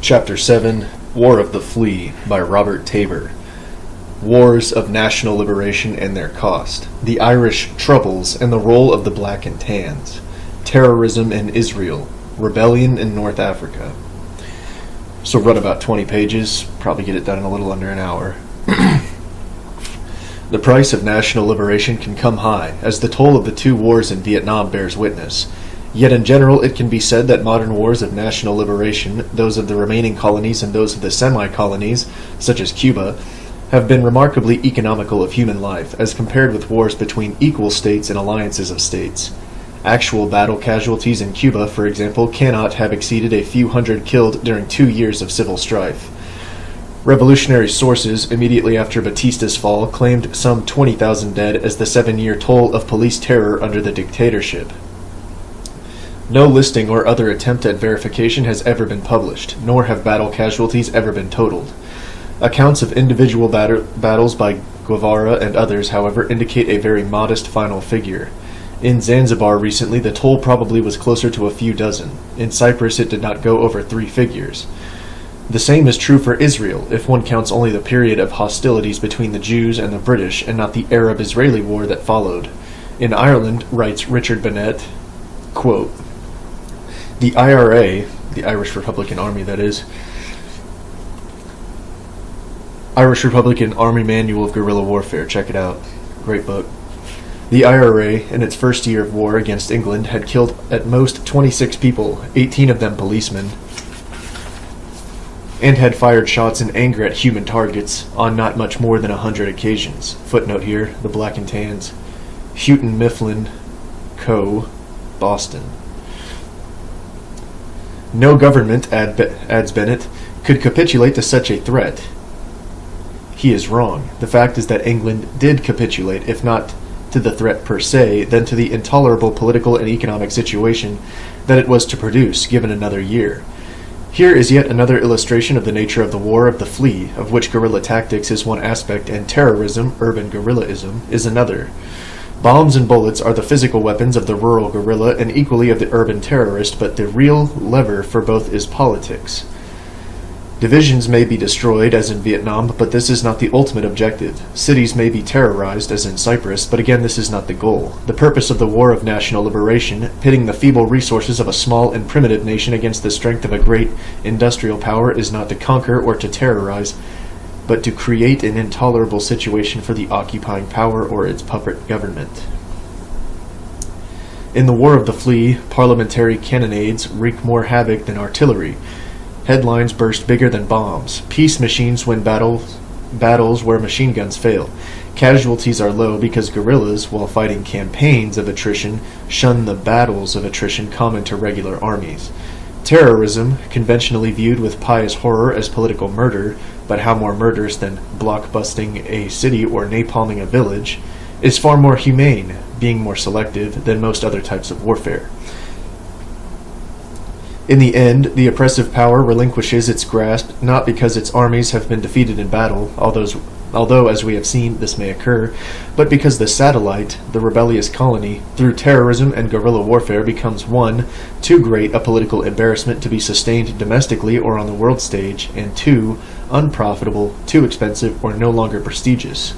Chapter 7, War of the Flea, by Robert Tabor. Wars of National Liberation and Their Cost. The Irish Troubles and the Role of the Black and Tans. Terrorism in Israel. Rebellion in North Africa. So run about 20 pages, probably get it done in a little under an hour. The price of national liberation can come high, as the toll of the two wars in Vietnam bears witness. Yet in general it can be said that modern wars of national liberation, those of the remaining colonies and those of the semi-colonies, such as Cuba, have been remarkably economical of human life, as compared with wars between equal states and alliances of states. Actual battle casualties in Cuba, for example, cannot have exceeded a few hundred killed during 2 years of civil strife. Revolutionary sources, immediately after Batista's fall, claimed some 20,000 dead as the 7-year toll of police terror under the dictatorship. No listing or other attempt at verification has ever been published, nor have battle casualties ever been totaled. Accounts of individual battles by Guevara and others, however, indicate a very modest final figure. In Zanzibar recently, the toll probably was closer to a few dozen. In Cyprus, it did not go over 3 figures. The same is true for Israel, if one counts only the period of hostilities between the Jews and the British, and not the Arab-Israeli war that followed. In Ireland, writes Richard Bennett, quote, "The IRA, the Irish Republican Army that is, Irish Republican Army Manual of Guerrilla Warfare, check it out, great book. The IRA, in its first year of war against England, had killed at most 26 people, 18 of them policemen, and had fired shots in anger at human targets on not much more than 100 occasions." Footnote here, the Black and Tans. Houghton Mifflin Co., Boston. "No government," adds Bennett, "could capitulate to such a threat." He is wrong. The fact is that England did capitulate, if not to the threat per se, then to the intolerable political and economic situation that it was to produce, given another year. Here is yet another illustration of the nature of the War of the Flea, of which guerrilla tactics is one aspect and terrorism, urban guerrillism, is another. Bombs and bullets are the physical weapons of the rural guerrilla and equally of the urban terrorist, but the real lever for both is politics. Divisions may be destroyed, as in Vietnam, but this is not the ultimate objective. Cities may be terrorized, as in Cyprus, but again this is not the goal. The purpose of the War of National Liberation, pitting the feeble resources of a small and primitive nation against the strength of a great industrial power, is not to conquer or to terrorize, but to create an intolerable situation for the occupying power or its puppet government. In the War of the Flea, parliamentary cannonades wreak more havoc than artillery. Headlines burst bigger than bombs. Peace machines win battles where machine guns fail. Casualties are low because guerrillas, while fighting campaigns of attrition, shun the battles of attrition common to regular armies. Terrorism, conventionally viewed with pious horror as political murder, but how more murderous than blockbusting a city or napalming a village, is far more humane, being more selective, than most other types of warfare. In the end, the oppressive power relinquishes its grasp not because its armies have been defeated in battle, although as we have seen this may occur, but because the satellite, the rebellious colony, through terrorism and guerrilla warfare becomes 1, too great a political embarrassment to be sustained domestically or on the world stage, and 2, unprofitable, too expensive, or no longer prestigious.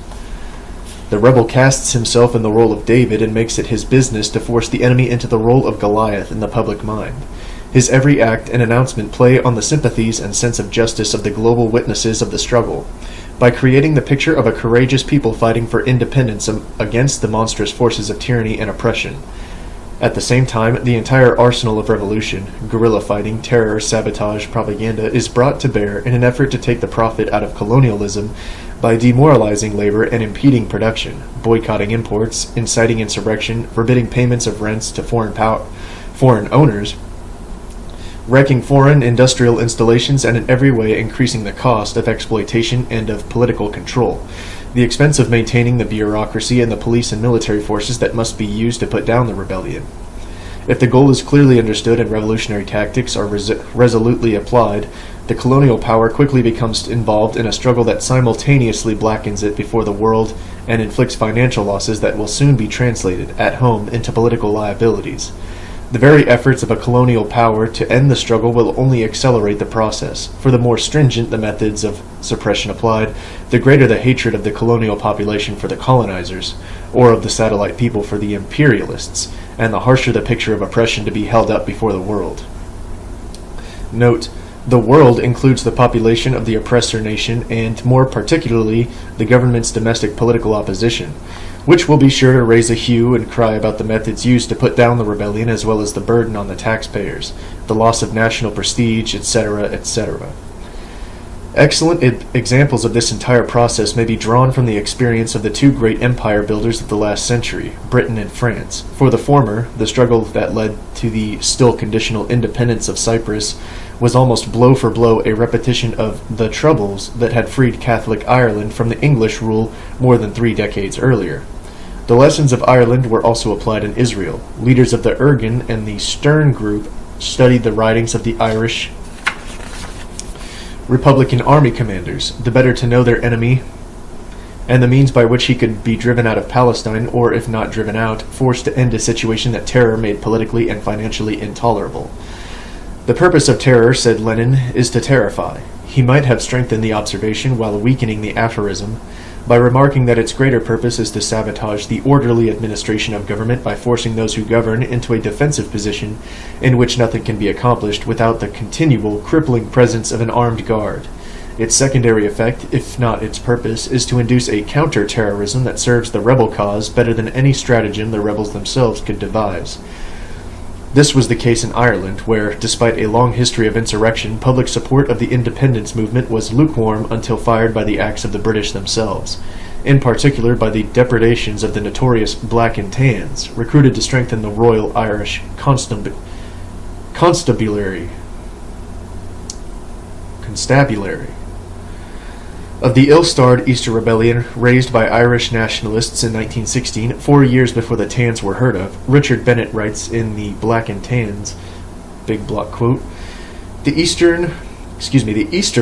The rebel casts himself in the role of David and makes it his business to force the enemy into the role of Goliath in the public mind. His every act and announcement play on the sympathies and sense of justice of the global witnesses of the struggle, by creating the picture of a courageous people fighting for independence against the monstrous forces of tyranny and oppression. At the same time, the entire arsenal of revolution, guerrilla fighting, terror, sabotage, propaganda, is brought to bear in an effort to take the profit out of colonialism by demoralizing labor and impeding production, boycotting imports, inciting insurrection, forbidding payments of rents to foreign owners, wrecking foreign industrial installations, and in every way increasing the cost of exploitation and of political control, the expense of maintaining the bureaucracy and the police and military forces that must be used to put down the rebellion. If the goal is clearly understood and revolutionary tactics are resolutely applied, the colonial power quickly becomes involved in a struggle that simultaneously blackens it before the world and inflicts financial losses that will soon be translated, at home, into political liabilities. The very efforts of a colonial power to end the struggle will only accelerate the process, for the more stringent the methods of suppression applied, the greater the hatred of the colonial population for the colonizers, or of the satellite people for the imperialists, and the harsher the picture of oppression to be held up before the world. Note: the world includes the population of the oppressor nation and, more particularly, the government's domestic political opposition, which will be sure to raise a hue and cry about the methods used to put down the rebellion as well as the burden on the taxpayers, the loss of national prestige, etc., etc. Excellent examples of this entire process may be drawn from the experience of the two great empire builders of the last century, Britain and France. For the former, the struggle that led to the still conditional independence of Cyprus was almost blow for blow a repetition of the troubles that had freed Catholic Ireland from the English rule more than 3 decades earlier. The lessons of Ireland were also applied in Israel. Leaders of the Ergen and the Stern group studied the writings of the Irish Republican Army commanders, the better to know their enemy and the means by which he could be driven out of Palestine, or if not driven out, forced to end a situation that terror made politically and financially intolerable. The purpose of terror, said Lenin, is to terrify. He might have strengthened the observation while weakening the aphorism, by remarking that its greater purpose is to sabotage the orderly administration of government by forcing those who govern into a defensive position in which nothing can be accomplished without the continual, crippling presence of an armed guard. Its secondary effect, if not its purpose, is to induce a counter-terrorism that serves the rebel cause better than any stratagem the rebels themselves could devise. This was the case in Ireland, where, despite a long history of insurrection, public support of the independence movement was lukewarm until fired by the acts of the British themselves, in particular by the depredations of the notorious Black and Tans, recruited to strengthen the Royal Irish Constabulary. Of the ill-starred Easter Rebellion raised by Irish nationalists in 1916, 4 years before the Tans were heard of, Richard Bennett writes in the Black and Tans, big block quote, The Easter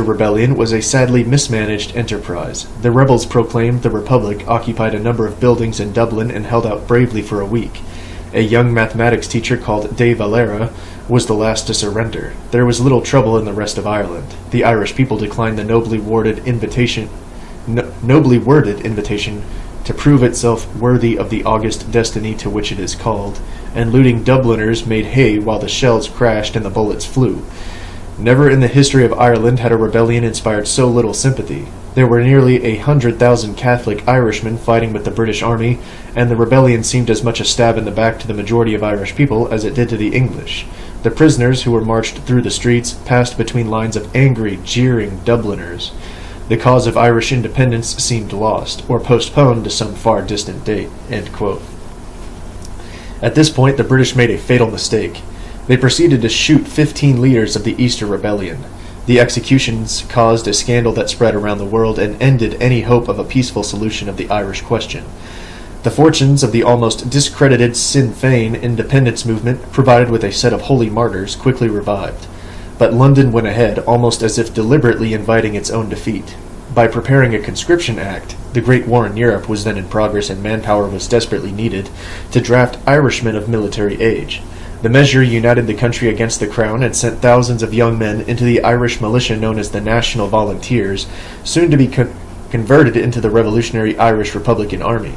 Rebellion was a sadly mismanaged enterprise. The rebels proclaimed the Republic, occupied a number of buildings in Dublin, and held out bravely for a week. A young mathematics teacher called De Valera was the last to surrender. There was little trouble in the rest of Ireland. The Irish people declined the nobly worded invitation to prove itself worthy of the august destiny to which it is called, and looting Dubliners made hay while the shells crashed and the bullets flew. Never in the history of Ireland had a rebellion inspired so little sympathy. There were nearly 100,000 Catholic Irishmen fighting with the British Army, and the rebellion seemed as much a stab in the back to the majority of Irish people as it did to the English. The prisoners who were marched through the streets passed between lines of angry, jeering Dubliners. The cause of Irish independence seemed lost, or postponed to some far distant date." End quote. At this point, the British made a fatal mistake. They proceeded to shoot 15 leaders of the Easter Rebellion. The executions caused a scandal that spread around the world and ended any hope of a peaceful solution of the Irish question. The fortunes of the almost discredited Sinn Féin independence movement, provided with a set of holy martyrs, quickly revived. But London went ahead, almost as if deliberately inviting its own defeat. By preparing a conscription act, the Great War in Europe was then in progress and manpower was desperately needed to draft Irishmen of military age. The measure united the country against the crown and sent thousands of young men into the Irish militia known as the National Volunteers, soon to be converted into the revolutionary Irish Republican Army.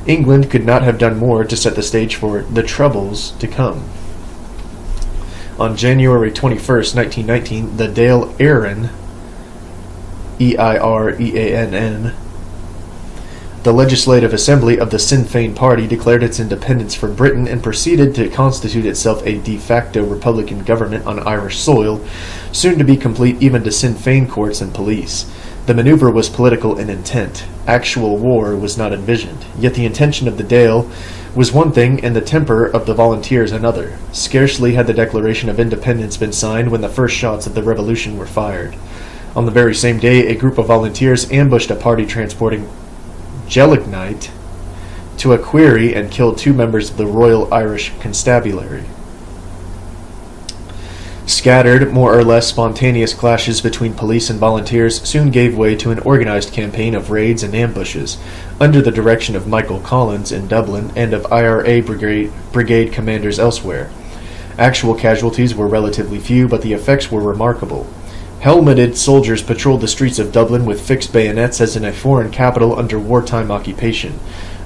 England could not have done more to set the stage for the troubles to come. On January 21st, 1919, the Dáil Éireann, E-I-R-E-A-N-N, the Legislative Assembly of the Sinn Féin Party declared its independence from Britain and proceeded to constitute itself a de facto Republican government on Irish soil, soon to be complete even to Sinn Féin courts and police. The maneuver was political in intent. Actual war was not envisioned, yet the intention of the Dáil was one thing and the temper of the volunteers another. Scarcely had the Declaration of Independence been signed when the first shots of the revolution were fired. On the very same day, a group of volunteers ambushed a party transporting gelignite to a quarry and killed 2 members of the Royal Irish Constabulary. Scattered, more or less spontaneous clashes between police and volunteers soon gave way to an organized campaign of raids and ambushes, under the direction of Michael Collins in Dublin and of IRA brigade commanders elsewhere. Actual casualties were relatively few, but the effects were remarkable. Helmeted soldiers patrolled the streets of Dublin with fixed bayonets as in a foreign capital under wartime occupation.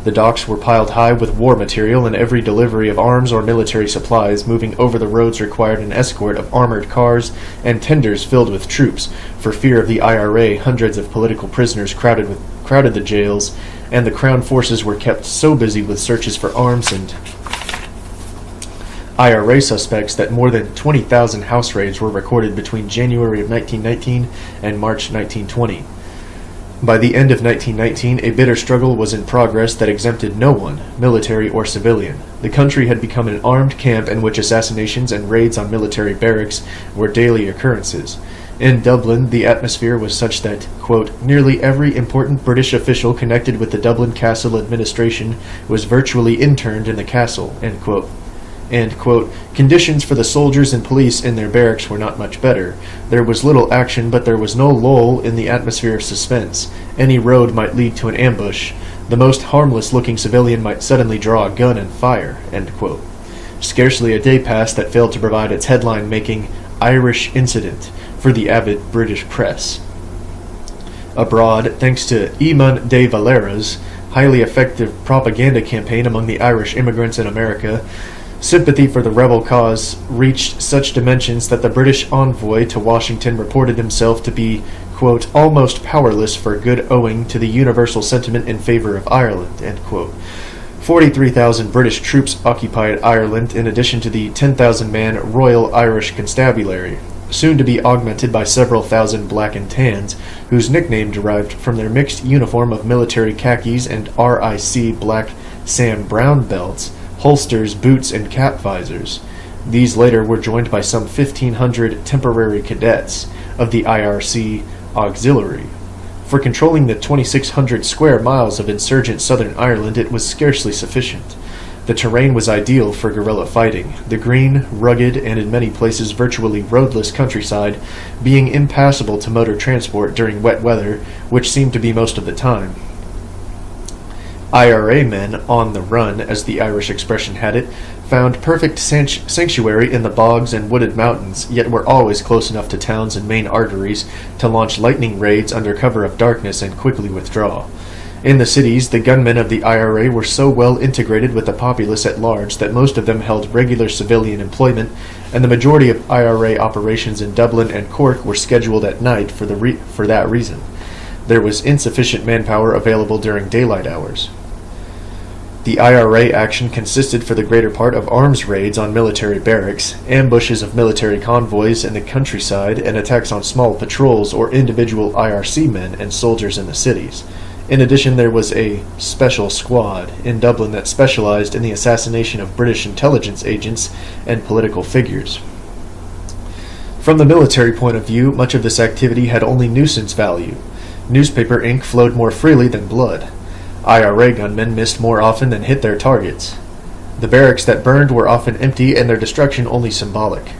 The docks were piled high with war material, and every delivery of arms or military supplies moving over the roads required an escort of armored cars and tenders filled with troops. For fear of the IRA, hundreds of political prisoners crowded the jails, and the Crown forces were kept so busy with searches for arms and IRA suspects that more than 20,000 house raids were recorded between January of 1919 and March 1920. By the end of 1919, a bitter struggle was in progress that exempted no one, military or civilian. The country had become an armed camp in which assassinations and raids on military barracks were daily occurrences. In Dublin, the atmosphere was such that, quote, nearly every important British official connected with the Dublin Castle administration was virtually interned in the castle, end quote. And, quote, conditions for the soldiers and police in their barracks were not much better. There was little action, but there was no lull in the atmosphere of suspense. Any road might lead to an ambush. The most harmless-looking civilian might suddenly draw a gun and fire, end quote. Scarcely a day passed that failed to provide its headline-making Irish incident for the avid British press. Abroad, thanks to Eamon de Valera's highly effective propaganda campaign among the Irish immigrants in America, sympathy for the rebel cause reached such dimensions that the British envoy to Washington reported himself to be, quote, almost powerless for good owing to the universal sentiment in favor of Ireland, end quote. 43,000 British troops occupied Ireland in addition to the 10,000-man Royal Irish Constabulary, soon to be augmented by several thousand black and tans, whose nickname derived from their mixed uniform of military khakis and RIC black Sam Brown belts, holsters, boots, and cap visors. These later were joined by some 1,500 temporary cadets of the IRC Auxiliary. For controlling the 2,600 square miles of insurgent Southern Ireland, it was scarcely sufficient. The terrain was ideal for guerrilla fighting, the green, rugged, and in many places virtually roadless countryside being impassable to motor transport during wet weather, which seemed to be most of the time. IRA men on the run, as the Irish expression had it, found perfect sanctuary in the bogs and wooded mountains, yet were always close enough to towns and main arteries to launch lightning raids under cover of darkness and quickly withdraw. In the cities, the gunmen of the IRA were so well integrated with the populace at large that most of them held regular civilian employment, and the majority of IRA operations in Dublin and Cork were scheduled at night for that reason. There was insufficient manpower available during daylight hours. The IRA action consisted for the greater part of arms raids on military barracks, ambushes of military convoys in the countryside, and attacks on small patrols or individual IRC men and soldiers in the cities. In addition, there was a special squad in Dublin that specialized in the assassination of British intelligence agents and political figures. From the military point of view, much of this activity had only nuisance value. Newspaper ink flowed more freely than blood. IRA gunmen missed more often than hit their targets. The barracks that burned were often empty and their destruction only symbolic.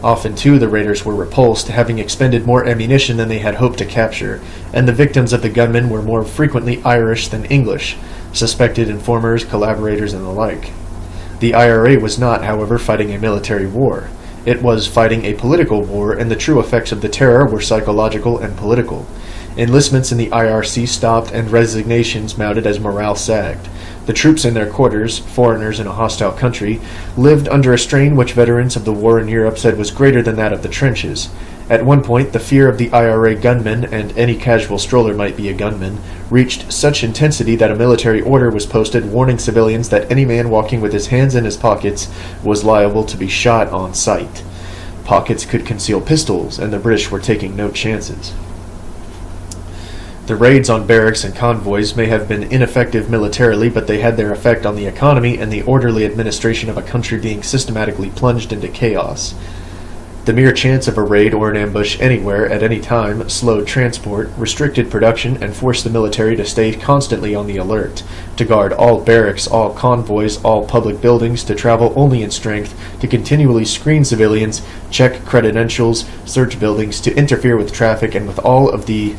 Often, too, the raiders were repulsed, having expended more ammunition than they had hoped to capture, and the victims of the gunmen were more frequently Irish than English, suspected informers, collaborators, and the like. The IRA was not, however, fighting a military war. It was fighting a political war, and the true effects of the terror were psychological and political. Enlistments in the IRC stopped and resignations mounted as morale sagged. The troops in their quarters, foreigners in a hostile country, lived under a strain which veterans of the war in Europe said was greater than that of the trenches. At one point, the fear of the IRA gunmen, and any casual stroller might be a gunman, reached such intensity that a military order was posted warning civilians that any man walking with his hands in his pockets was liable to be shot on sight. Pockets could conceal pistols, and the British were taking no chances. The raids on barracks and convoys may have been ineffective militarily, but they had their effect on the economy and the orderly administration of a country being systematically plunged into chaos. The mere chance of a raid or an ambush anywhere at any time slowed transport, restricted production, and forced the military to stay constantly on the alert, to guard all barracks, all convoys, all public buildings, to travel only in strength, to continually screen civilians, check credentials, search buildings, to interfere with traffic, and with all of the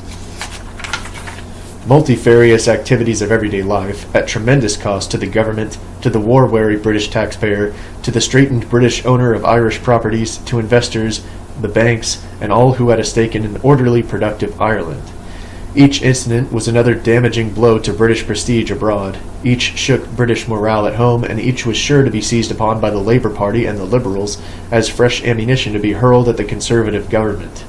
multifarious activities of everyday life, at tremendous cost to the government, to the war-weary British taxpayer, to the straitened British owner of Irish properties, to investors, the banks, and all who had a stake in an orderly, productive Ireland. Each incident was another damaging blow to British prestige abroad. Each shook British morale at home, and each was sure to be seized upon by the Labour Party and the Liberals as fresh ammunition to be hurled at the Conservative government.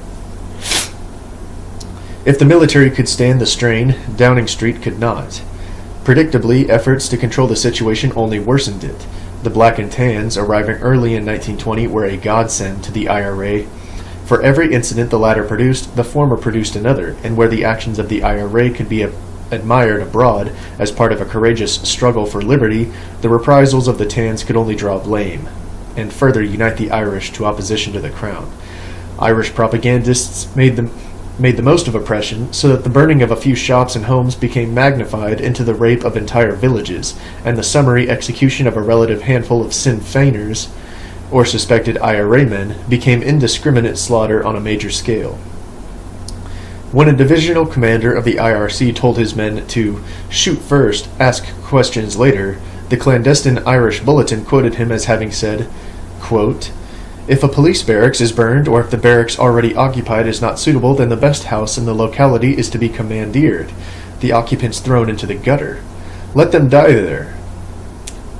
If the military could stand the strain, Downing Street could not. Predictably, efforts to control the situation only worsened it. The Black and Tans, arriving early in 1920, were a godsend to the IRA. For every incident the latter produced, the former produced another, and where the actions of the IRA could be admired abroad as part of a courageous struggle for liberty, the reprisals of the Tans could only draw blame, and further unite the Irish to opposition to the Crown. Irish propagandists made the most of oppression, so that the burning of a few shops and homes became magnified into the rape of entire villages, and the summary execution of a relative handful of Sinn Feiners, or suspected IRA men, became indiscriminate slaughter on a major scale. When a divisional commander of the IRC told his men to shoot first, ask questions later, the clandestine Irish Bulletin quoted him as having said, quote, "If a police barracks is burned, or if the barracks already occupied is not suitable, then the best house in the locality is to be commandeered, the occupants thrown into the gutter. Let them die there.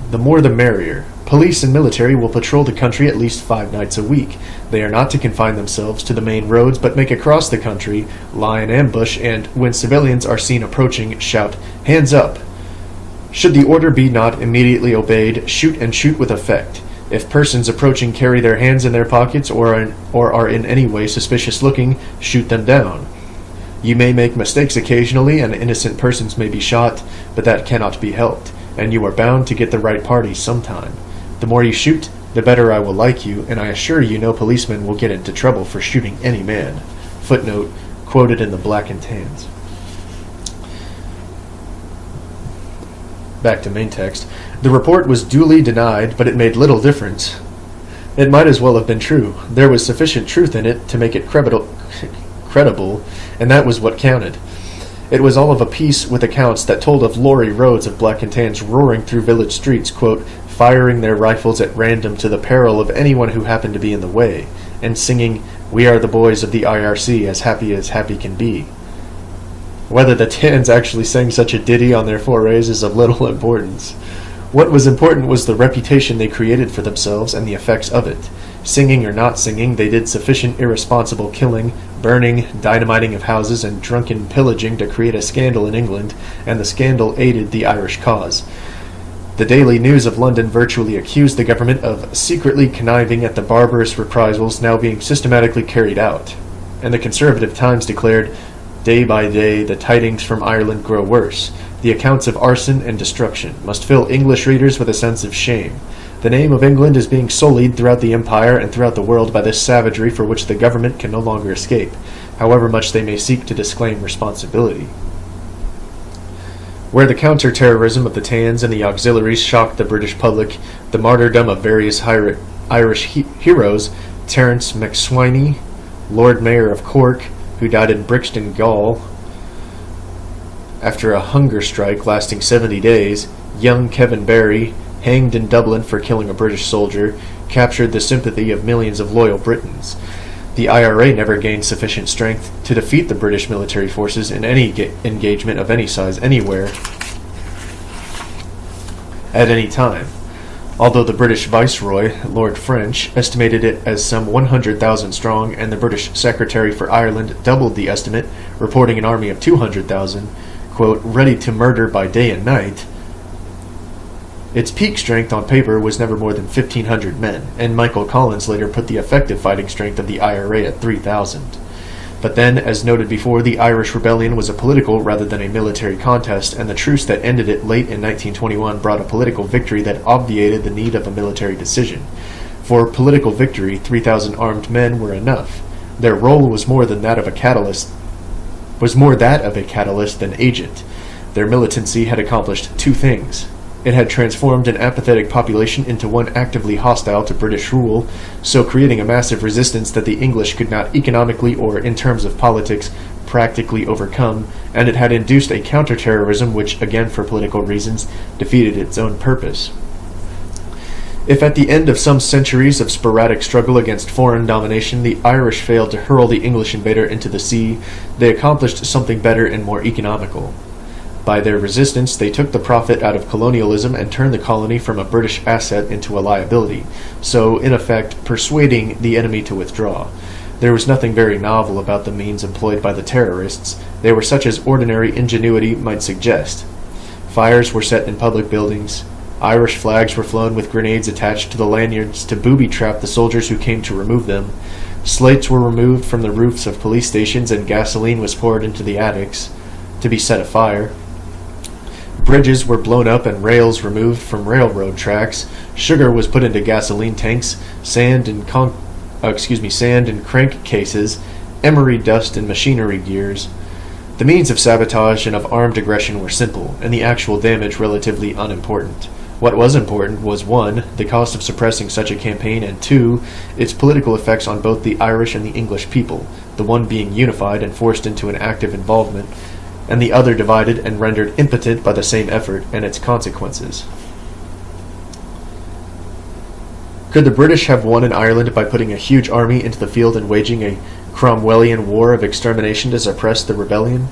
The more the merrier. Police and military will patrol the country at least 5 nights a week. They are not to confine themselves to the main roads, but make across the country, lie in ambush, and, when civilians are seen approaching, shout, 'Hands up!' Should the order be not immediately obeyed, shoot and shoot with effect. If persons approaching carry their hands in their pockets or are in any way suspicious looking, shoot them down. You may make mistakes occasionally, and innocent persons may be shot, but that cannot be helped, and you are bound to get the right party sometime. The more you shoot, the better I will like you, and I assure you no policeman will get into trouble for shooting any man." Footnote, quoted in the Black and Tans. Back to main text. The report was duly denied, but it made little difference. It might as well have been true. There was sufficient truth in it to make it credible, and that was what counted. It was all of a piece with accounts that told of lorry roads of Black and Tans roaring through village streets, quote, firing their rifles at random to the peril of anyone who happened to be in the way, and singing, "We are the boys of the IRC, as happy can be." Whether the Tans actually sang such a ditty on their forays is of little importance. What was important was the reputation they created for themselves and the effects of it. Singing or not singing, they did sufficient irresponsible killing, burning, dynamiting of houses, and drunken pillaging to create a scandal in England, and the scandal aided the Irish cause. The Daily News of London virtually accused the government of secretly conniving at the barbarous reprisals now being systematically carried out, and the Conservative Times declared, "Day by day the tidings from Ireland grow worse. The accounts of arson and destruction must fill English readers with a sense of shame. The name of England is being sullied throughout the empire and throughout the world by this savagery for which the government can no longer escape, however much they may seek to disclaim responsibility." Where the counter-terrorism of the Tans and the auxiliaries shocked the British public, the martyrdom of various Irish heroes, Terence MacSwiney, Lord Mayor of Cork, who died in Brixton, Gaul, after a hunger strike lasting 70 days, young Kevin Barry, hanged in Dublin for killing a British soldier, captured the sympathy of millions of loyal Britons. The IRA never gained sufficient strength to defeat the British military forces in any engagement of any size anywhere, at any time, although the British Viceroy, Lord French, estimated it as some 100,000 strong, and the British Secretary for Ireland doubled the estimate, reporting an army of 200,000, quote, "ready to murder by day and night." Its peak strength on paper was never more than 1,500 men, and Michael Collins later put the effective fighting strength of the IRA at 3,000. But then, as noted before, the Irish Rebellion was a political rather than a military contest, and the truce that ended it late in 1921 brought a political victory that obviated the need of a military decision. For political victory, 3,000 armed men were enough. Their role was more that of a catalyst than agent. Their militancy had accomplished two things. It had transformed an apathetic population into one actively hostile to British rule, so creating a massive resistance that the English could not economically or in terms of politics practically overcome, and it had induced a counter-terrorism which, again for political reasons, defeated its own purpose. If at the end of some centuries of sporadic struggle against foreign domination the Irish failed to hurl the English invader into the sea, they accomplished something better and more economical. By their resistance, they took the profit out of colonialism and turned the colony from a British asset into a liability, so, in effect, persuading the enemy to withdraw. There was nothing very novel about the means employed by the terrorists. They were such as ordinary ingenuity might suggest. Fires were set in public buildings. Irish flags were flown with grenades attached to the lanyards to booby-trap the soldiers who came to remove them. Slates were removed from the roofs of police stations and gasoline was poured into the attics to be set afire. Bridges were blown up and rails removed from railroad tracks. Sugar was put into gasoline tanks, sand in crank cases, emery dust in machinery gears. The means of sabotage and of armed aggression were simple, and the actual damage relatively unimportant. What was important was 1. The cost of suppressing such a campaign, and 2. Its political effects on both the Irish and the English people, the one being unified and forced into an active involvement, and the other divided and rendered impotent by the same effort and its consequences. Could the British have won in Ireland by putting a huge army into the field and waging a Cromwellian war of extermination to suppress the rebellion?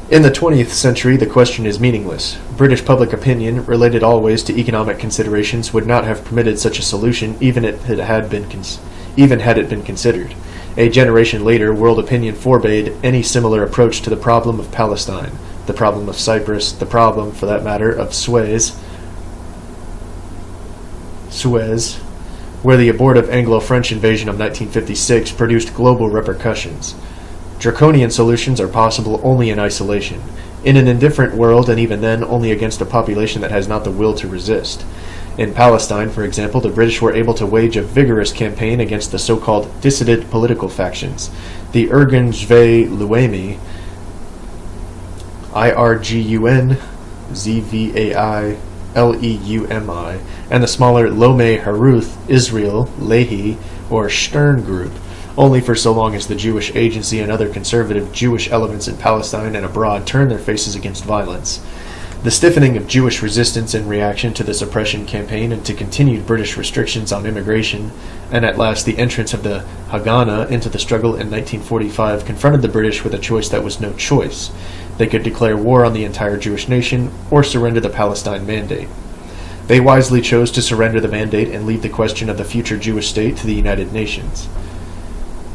In the 20th century, the question is meaningless. British public opinion, related always to economic considerations, would not have permitted such a solution even had it been considered. A generation later, world opinion forbade any similar approach to the problem of Palestine, the problem of Cyprus, the problem, for that matter, of Suez, where the abortive Anglo-French invasion of 1956 produced global repercussions. Draconian solutions are possible only in isolation, in an indifferent world, and even then only against a population that has not the will to resist. In Palestine, for example, the British were able to wage a vigorous campaign against the so-called dissident political factions, the Irgun Zve Luemi, Irgun Zvai Leumi, and the smaller Lomé Haruth Israel Lehi or Stern group, only for so long as the Jewish Agency and other conservative Jewish elements in Palestine and abroad turned their faces against violence. The stiffening of Jewish resistance in reaction to the suppression campaign and to continued British restrictions on immigration, and at last the entrance of the Haganah into the struggle in 1945 confronted the British with a choice that was no choice. They could declare war on the entire Jewish nation or surrender the Palestine Mandate. They wisely chose to surrender the mandate and leave the question of the future Jewish state to the United Nations.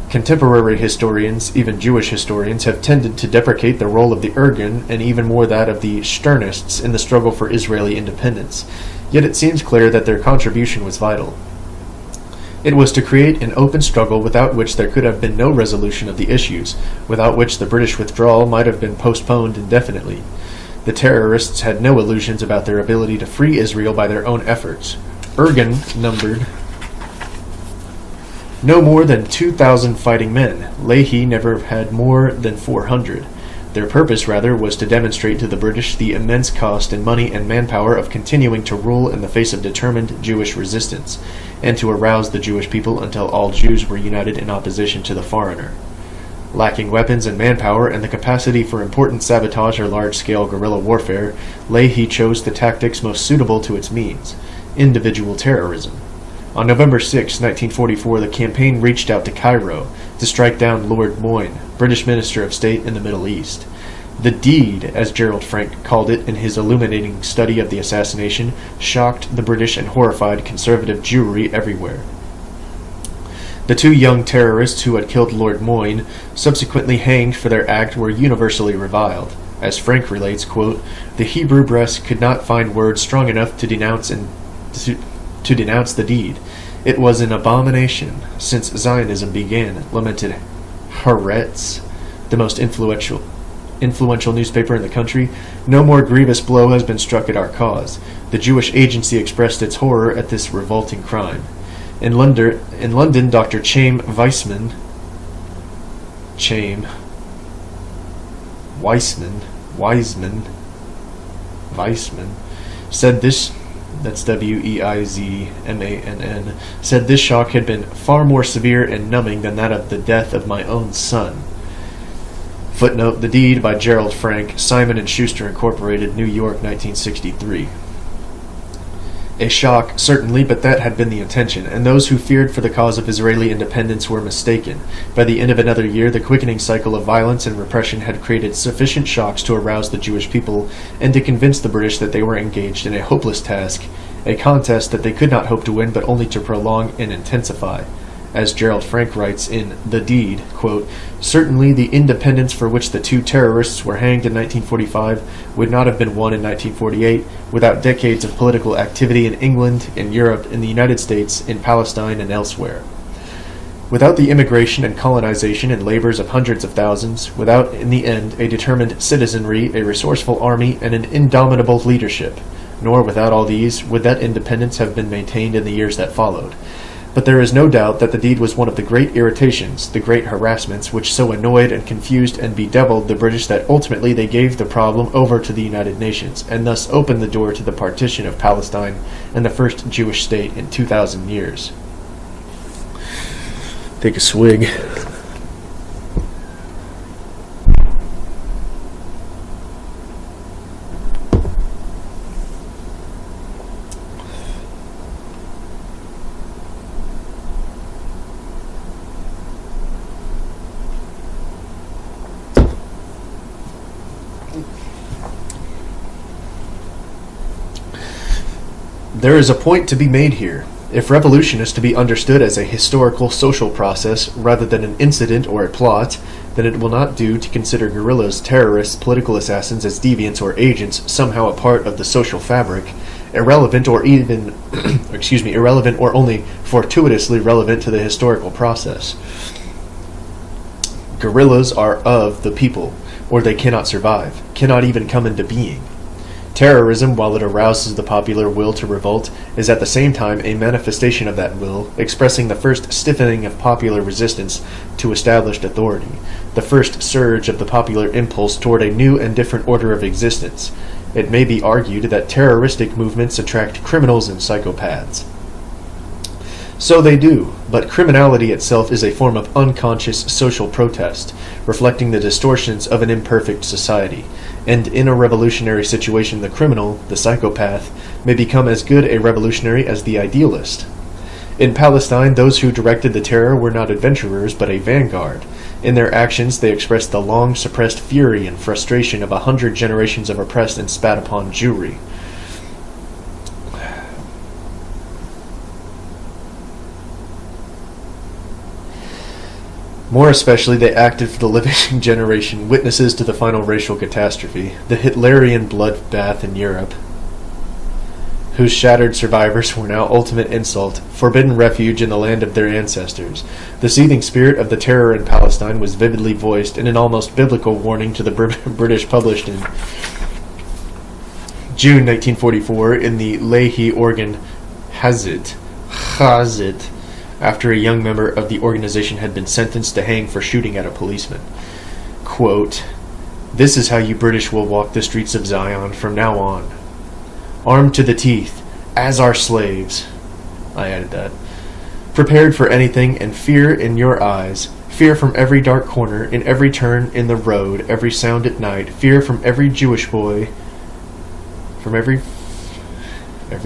Contemporary historians, even Jewish historians, have tended to deprecate the role of the Irgun and even more that of the Sternists in the struggle for Israeli independence, yet it seems clear that their contribution was vital. It was to create an open struggle without which there could have been no resolution of the issues, without which the British withdrawal might have been postponed indefinitely. The terrorists had no illusions about their ability to free Israel by their own efforts. Irgun numbered no more than 2,000 fighting men. Lehi never had more than 400. Their purpose, rather, was to demonstrate to the British the immense cost in money and manpower of continuing to rule in the face of determined Jewish resistance, and to arouse the Jewish people until all Jews were united in opposition to the foreigner. Lacking weapons and manpower and the capacity for important sabotage or large-scale guerrilla warfare, Lehi chose the tactics most suitable to its means: individual terrorism. On November 6, 1944, the campaign reached out to Cairo to strike down Lord Moyne, British Minister of State in the Middle East. The deed, as Gerald Frank called it in his illuminating study of the assassination, shocked the British and horrified conservative Jewry everywhere. The 2 young terrorists who had killed Lord Moyne, subsequently hanged for their act, were universally reviled. As Frank relates, quote, "The Hebrew breast could not find words strong enough to denounce the deed. It was an abomination since Zionism began," lamented Haaretz, the most influential newspaper in the country. "No more grievous blow has been struck at our cause." The Jewish Agency expressed its horror at this revolting crime. In London, Dr. Chaim Weizmann said this. That's Weizmann, said this shock had been far more severe and numbing than that of the death of my own son. Footnote: The Deed by Gerald Frank, Simon & Schuster Incorporated, New York, 1963. A shock, certainly, but that had been the intention, and those who feared for the cause of Israeli independence were mistaken. By the end of another year, the quickening cycle of violence and repression had created sufficient shocks to arouse the Jewish people and to convince the British that they were engaged in a hopeless task, a contest that they could not hope to win but only to prolong and intensify. As Gerald Frank writes in The Deed, quote, "Certainly the independence for which the two terrorists were hanged in 1945 would not have been won in 1948 without decades of political activity in England, in Europe, in the United States, in Palestine, and elsewhere. Without the immigration and colonization and labors of hundreds of thousands, without, in the end, a determined citizenry, a resourceful army, and an indomitable leadership, nor without all these would that independence have been maintained in the years that followed. But there is no doubt that the deed was one of the great irritations, the great harassments, which so annoyed and confused and bedeviled the British that ultimately they gave the problem over to the United Nations, and thus opened the door to the partition of Palestine and the first Jewish state in 2,000 years. Take a swig. There is a point to be made here. If revolution is to be understood as a historical social process rather than an incident or a plot, then it will not do to consider guerrillas, terrorists, political assassins as deviants or agents somehow a part of the social fabric, irrelevant or even irrelevant or only fortuitously relevant to the historical process. Guerrillas are of the people, or they cannot survive, cannot even come into being. Terrorism, while it arouses the popular will to revolt, is at the same time a manifestation of that will, expressing the first stiffening of popular resistance to established authority, the first surge of the popular impulse toward a new and different order of existence. It may be argued that terroristic movements attract criminals and psychopaths. So they do, but criminality itself is a form of unconscious social protest, reflecting the distortions of an imperfect society. And in a revolutionary situation, the criminal, the psychopath, may become as good a revolutionary as the idealist. In Palestine, those who directed the terror were not adventurers, but a vanguard. In their actions, they expressed the long-suppressed fury and frustration of 100 generations of oppressed and spat-upon Jewry. More especially, they acted for the living generation, witnesses to the final racial catastrophe, the Hitlerian bloodbath in Europe, whose shattered survivors were now ultimate insult, forbidden refuge in the land of their ancestors. The seething spirit of the terror in Palestine was vividly voiced in an almost biblical warning to the British published in June 1944 in the Leahy organ Hazit, after a young member of the organization had been sentenced to hang for shooting at a policeman. Quote, "This is how you British will walk the streets of Zion from now on. Armed to the teeth, as our slaves." I added that. "Prepared for anything and fear in your eyes. Fear from every dark corner, in every turn in the road, every sound at night. Fear from every Jewish boy, from every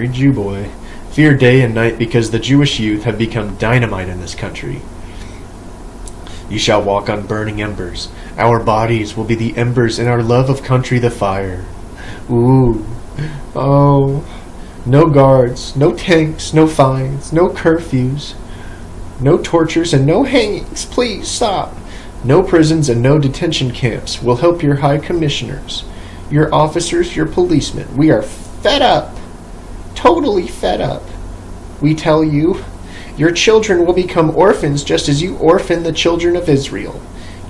Jew boy. Fear day and night because the Jewish youth have become dynamite in this country. You shall walk on burning embers. Our bodies will be the embers and our love of country the fire. Ooh. Oh. No guards, no tanks, no fines, no curfews, no tortures and no hangings. Please stop. No prisons and no detention camps will help your high commissioners, your officers, your policemen. We are fed up. Totally fed up. We tell you, your children will become orphans just as you orphaned the children of Israel.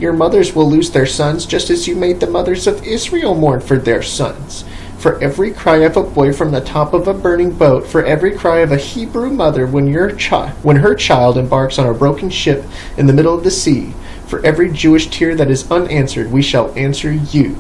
Your mothers will lose their sons just as you made the mothers of Israel mourn for their sons. For every cry of a boy from the top of a burning boat, for every cry of a Hebrew mother when her child embarks on a broken ship in the middle of the sea, for every Jewish tear that is unanswered, we shall answer you."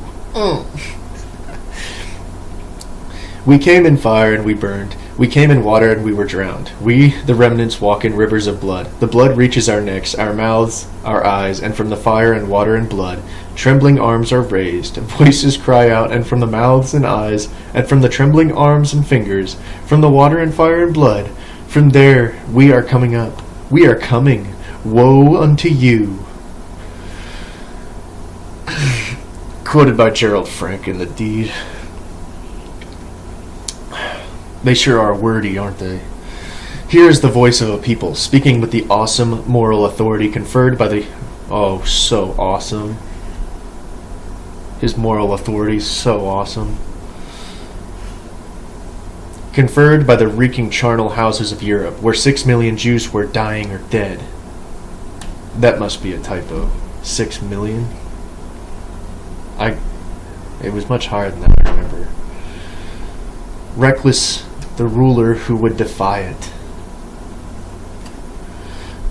We came in fire and we burned. We came in water and we were drowned. We, the remnants, walk in rivers of blood. The blood reaches our necks, our mouths, our eyes, and from the fire and water and blood, trembling arms are raised, voices cry out, and from the mouths and eyes, and from the trembling arms and fingers, from the water and fire and blood, from there we are coming up. We are coming. Woe unto you. Quoted by Gerald Frank in The Deed. They sure are wordy, aren't they? Here is the voice of a people, speaking with the awesome moral authority conferred by the... Oh, so awesome. His moral authority is so awesome. Conferred by the reeking charnel houses of Europe, where 6 million Jews were dying or dead. That must be a typo. 6 million? It was much higher than that, I remember. Reckless, the ruler who would defy it.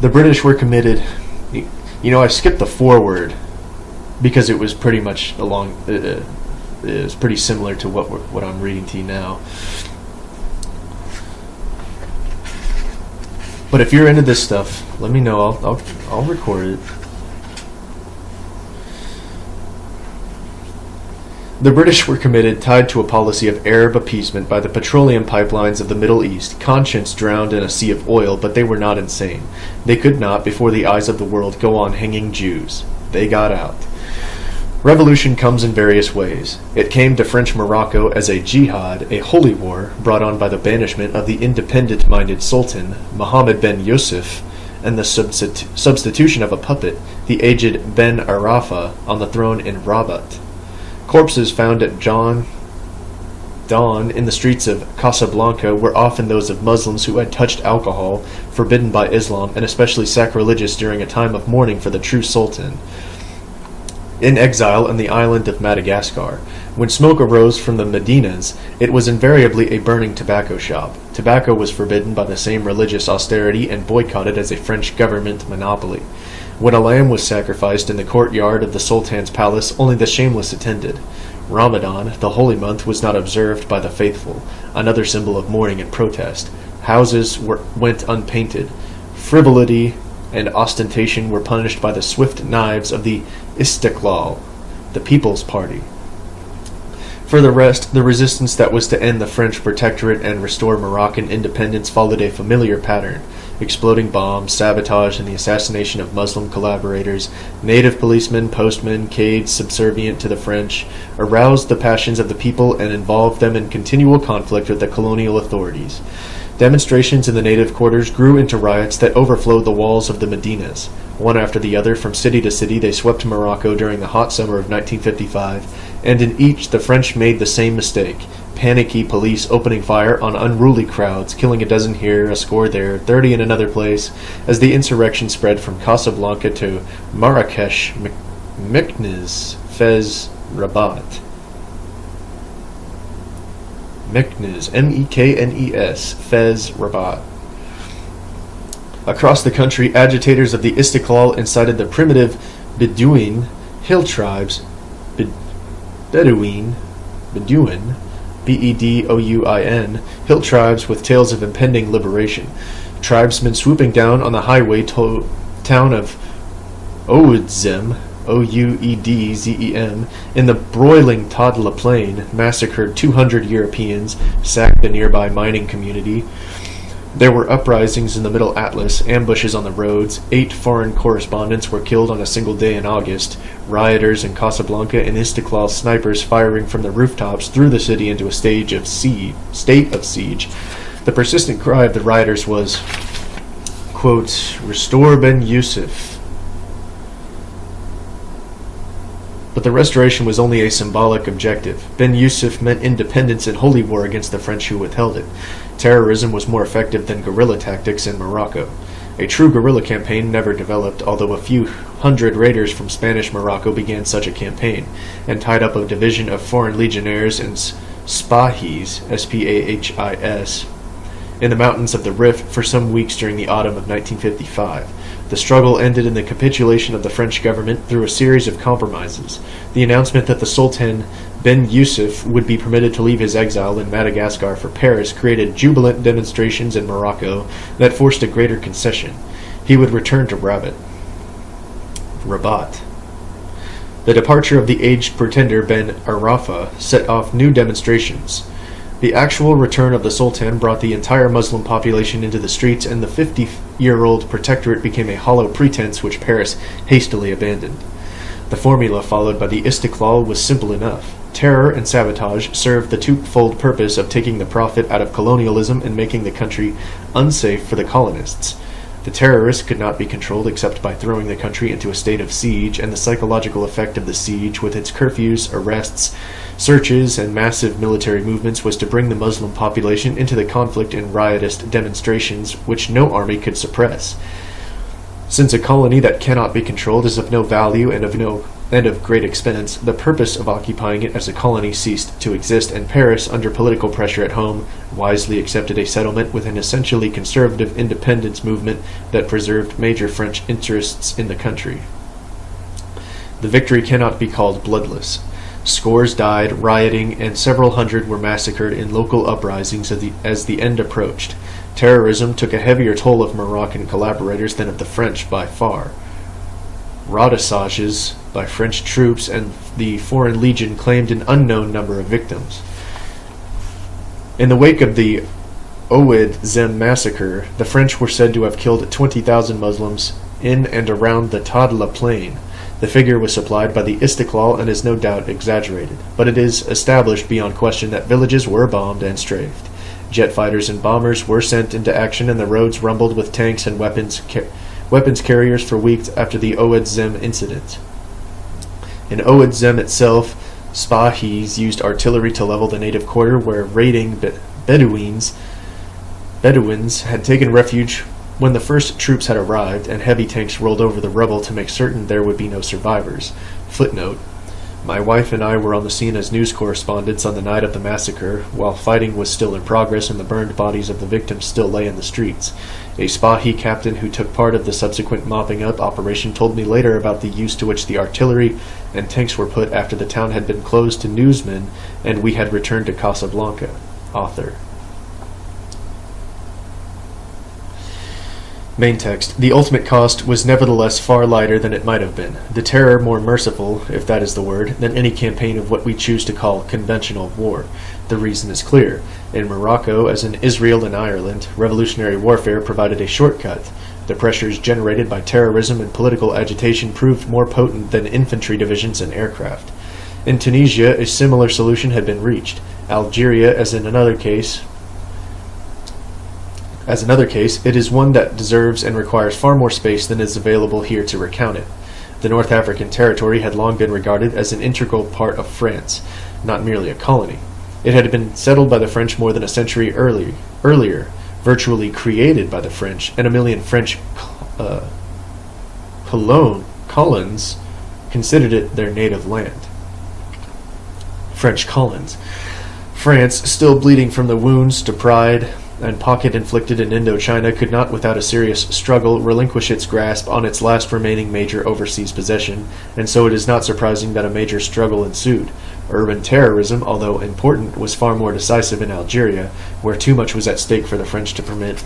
The British were committed. You know, I skipped the foreword because it was pretty much along. It was pretty similar to what I'm reading to you now. But if you're into this stuff, let me know. I'll record it. The British were committed, tied to a policy of Arab appeasement by the petroleum pipelines of the Middle East, conscience drowned in a sea of oil, but they were not insane. They could not, before the eyes of the world, go on hanging Jews. They got out. Revolution comes in various ways. It came to French Morocco as a jihad, a holy war, brought on by the banishment of the independent-minded Sultan, Mohammed ben Yusuf, and the substitution of a puppet, the aged Ben Arafa, on the throne in Rabat. Corpses found at dawn in the streets of Casablanca were often those of Muslims who had touched alcohol, forbidden by Islam, and especially sacrilegious during a time of mourning for the true Sultan. In exile on the island of Madagascar, when smoke arose from the Medinas, it was invariably a burning tobacco shop. Tobacco was forbidden by the same religious austerity and boycotted as a French government monopoly. When a lamb was sacrificed in the courtyard of the Sultan's palace, only the shameless attended. Ramadan, the holy month, was not observed by the faithful, another symbol of mourning and protest. Houses went unpainted. Frivolity and ostentation were punished by the swift knives of the Istiqlal, the People's Party. For the rest, the resistance that was to end the French protectorate and restore Moroccan independence followed a familiar pattern. Exploding bombs, sabotage, and the assassination of Muslim collaborators, native policemen, postmen, caids subservient to the French, aroused the passions of the people and involved them in continual conflict with the colonial authorities. Demonstrations in the native quarters grew into riots that overflowed the walls of the Medinas. One after the other, from city to city, they swept Morocco during the hot summer of 1955, and in each the French made the same mistake. Panicky police opening fire on unruly crowds, killing a dozen here, a score there, 30 in another place, as the insurrection spread from Casablanca to Marrakesh, Meknes, Fez, Rabat. Meknes, M-E-K-N-E-S, Fez, Rabat. Across the country, agitators of the Istiqlal incited the primitive Bedouin hill tribes, Bedouin, Bedouin, hill tribes with tales of impending liberation. Tribesmen swooping down on the highway town of Ouedzem, Ouedzem, in the broiling Tadla plain, massacred 200 Europeans, sacked the nearby mining community. There were uprisings in the Middle Atlas, ambushes on the roads, 8 foreign correspondents were killed on a single day in August, rioters in Casablanca and Istiqlal snipers firing from the rooftops threw the city into a state of siege. The persistent cry of the rioters was, quote, "Restore Ben Yusuf." But the restoration was only a symbolic objective. Ben Yusuf meant independence and holy war against the French who withheld it. Terrorism was more effective than guerrilla tactics in Morocco. A true guerrilla campaign never developed, although a few hundred raiders from Spanish Morocco began such a campaign, and tied up a division of foreign legionnaires and Spahis, S-P-A-H-I-S, in the mountains of the Rif for some weeks during the autumn of 1955. The struggle ended in the capitulation of the French government through a series of compromises. The announcement that the Sultan Ben Yusuf would be permitted to leave his exile in Madagascar for Paris created jubilant demonstrations in Morocco that forced a greater concession. He would return to Rabat. The departure of the aged pretender Ben Arafa set off new demonstrations. The actual return of the Sultan brought the entire Muslim population into the streets, and the 50-year-old protectorate became a hollow pretense which Paris hastily abandoned. The formula followed by the Istiqlal was simple enough. Terror and sabotage served the twofold purpose of taking the profit out of colonialism and making the country unsafe for the colonists. The terrorists could not be controlled except by throwing the country into a state of siege, and the psychological effect of the siege, with its curfews, arrests, searches, and massive military movements, was to bring the Muslim population into the conflict in riotous demonstrations which no army could suppress. Since a colony that cannot be controlled is of no value and of great expense, the purpose of occupying it as a colony ceased to exist, and Paris, under political pressure at home, wisely accepted a settlement with an essentially conservative independence movement that preserved major French interests in the country. The victory cannot be called bloodless. Scores died, rioting, and several hundred were massacred in local uprisings as the end approached. Terrorism took a heavier toll of Moroccan collaborators than of the French by far. Ratissages by French troops and the Foreign Legion claimed an unknown number of victims. In the wake of the Oued Zem massacre, the French were said to have killed 20,000 Muslims in and around the Tadla plain. The figure was supplied by the Istiqlal and is no doubt exaggerated, but it is established beyond question that villages were bombed and strafed. Jet fighters and bombers were sent into action, and the roads rumbled with tanks and weapons carriers for weeks after the Oued Zem incident. In Oued Zem itself, Spahis used artillery to level the native quarter where raiding Bedouins had taken refuge when the first troops had arrived, and heavy tanks rolled over the rubble to make certain there would be no survivors. Footnote: my wife and I were on the scene as news correspondents on the night of the massacre, while fighting was still in progress and the burned bodies of the victims still lay in the streets. A Spahi captain who took part of the subsequent mopping-up operation told me later about the use to which the artillery and tanks were put after the town had been closed to newsmen and we had returned to Casablanca. Author. Main text. The ultimate cost was nevertheless far lighter than it might have been. The terror more merciful, if that is the word, than any campaign of what we choose to call conventional war. The reason is clear. In Morocco, as in Israel and Ireland, revolutionary warfare provided a shortcut. The pressures generated by terrorism and political agitation proved more potent than infantry divisions and aircraft. In Tunisia, a similar solution had been reached. Algeria, as in another case, it is one that deserves and requires far more space than is available here to recount it. The North African territory had long been regarded as an integral part of France, not merely a colony. It had been settled by the French more than a century earlier, virtually created by the French, and a million French colons considered it their native land. French colons. France, still bleeding from the wounds to pride and pocket inflicted in Indochina, could not without a serious struggle relinquish its grasp on its last remaining major overseas possession, and so it is not surprising that a major struggle ensued. Urban terrorism, although important, was far more decisive in Algeria, where too much was at stake for the French to permit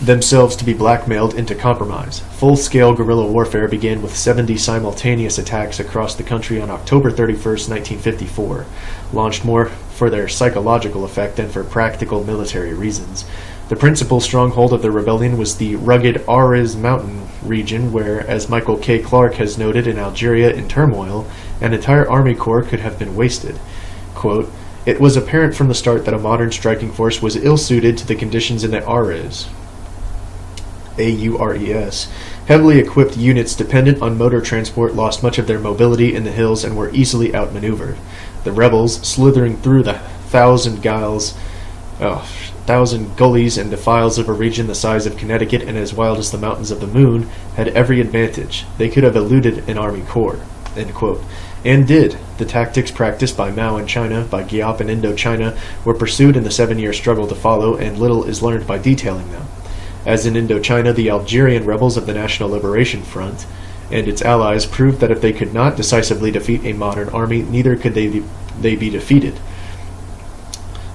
themselves to be blackmailed into compromise. Full-scale guerrilla warfare began with 70 simultaneous attacks across the country on October 31st, 1954, launched more for their psychological effect than for practical military reasons. The principal stronghold of the rebellion was the rugged Ariz mountain region where, as Michael K. Clarke has noted in Algeria in Turmoil, an entire army corps could have been wasted. Quote, "It was apparent from the start that a modern striking force was ill-suited to the conditions in the Ariz." AURES. Heavily equipped units dependent on motor transport lost much of their mobility in the hills and were easily outmaneuvered. The rebels, slithering through the thousand gullies and defiles of a region the size of Connecticut and as wild as the mountains of the moon, had every advantage. They could have eluded an army corps. End quote. And did. The tactics practiced by Mao in China, by Giap in Indochina, were pursued in the 7-year struggle to follow, and little is learned by detailing them. As in Indochina, the Algerian rebels of the National Liberation Front, and its allies proved that if they could not decisively defeat a modern army, neither could they be defeated.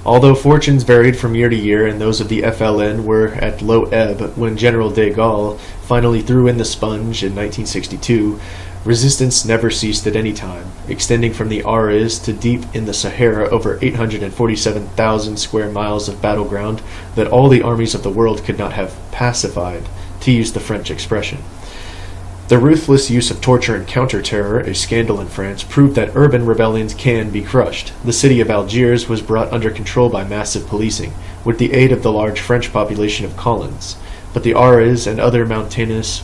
Although fortunes varied from year to year and those of the FLN were at low ebb when General de Gaulle finally threw in the sponge in 1962, resistance never ceased at any time, extending from the Ariz to deep in the Sahara over 847,000 square miles of battleground that all the armies of the world could not have pacified, to use the French expression. The ruthless use of torture and counter-terror, a scandal in France, proved that urban rebellions can be crushed. The city of Algiers was brought under control by massive policing, with the aid of the large French population of colons. But the Ariz and other mountainous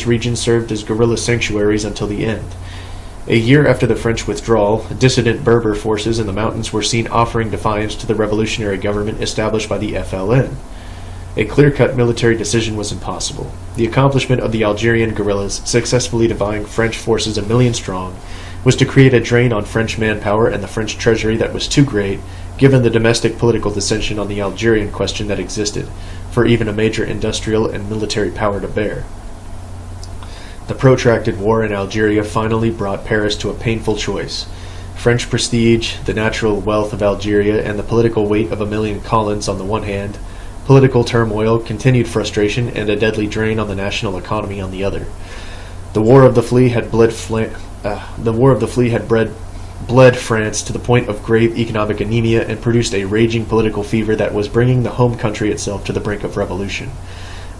regions served as guerrilla sanctuaries until the end. A year after the French withdrawal, dissident Berber forces in the mountains were seen offering defiance to the revolutionary government established by the FLN. A clear-cut military decision was impossible. The accomplishment of the Algerian guerrillas, successfully defying French forces 1 million strong, was to create a drain on French manpower and the French treasury that was too great, given the domestic political dissension on the Algerian question that existed, for even a major industrial and military power to bear. The protracted war in Algeria finally brought Paris to a painful choice. French prestige, the natural wealth of Algeria, and the political weight of 1 million colons on the one hand, political turmoil, continued frustration, and a deadly drain on the national economy on the other. The War of the Flea had bled France to the point of grave economic anemia and produced a raging political fever that was bringing the home country itself to the brink of revolution.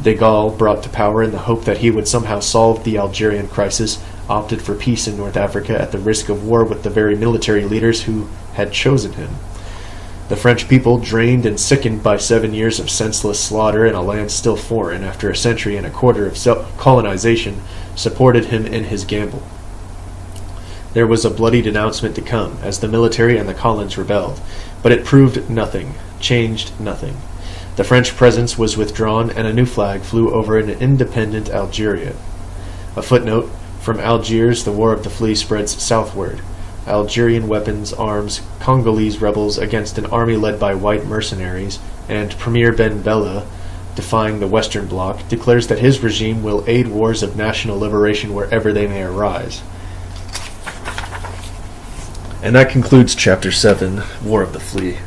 De Gaulle, brought to power in the hope that he would somehow solve the Algerian crisis, opted for peace in North Africa at the risk of war with the very military leaders who had chosen him. The French people, drained and sickened by 7 years of senseless slaughter in a land still foreign after a century and a quarter of colonization, supported him in his gamble. There was a bloody denouncement to come, as the military and the colons rebelled, but it proved nothing, changed nothing. The French presence was withdrawn, and a new flag flew over an independent Algeria. A footnote: from Algiers, the War of the Flea spreads southward. Algerian weapons, arms, Congolese rebels against an army led by white mercenaries, and Premier Ben Bella, defying the Western Bloc, declares that his regime will aid wars of national liberation wherever they may arise. And that concludes Chapter 7, War of the Flea.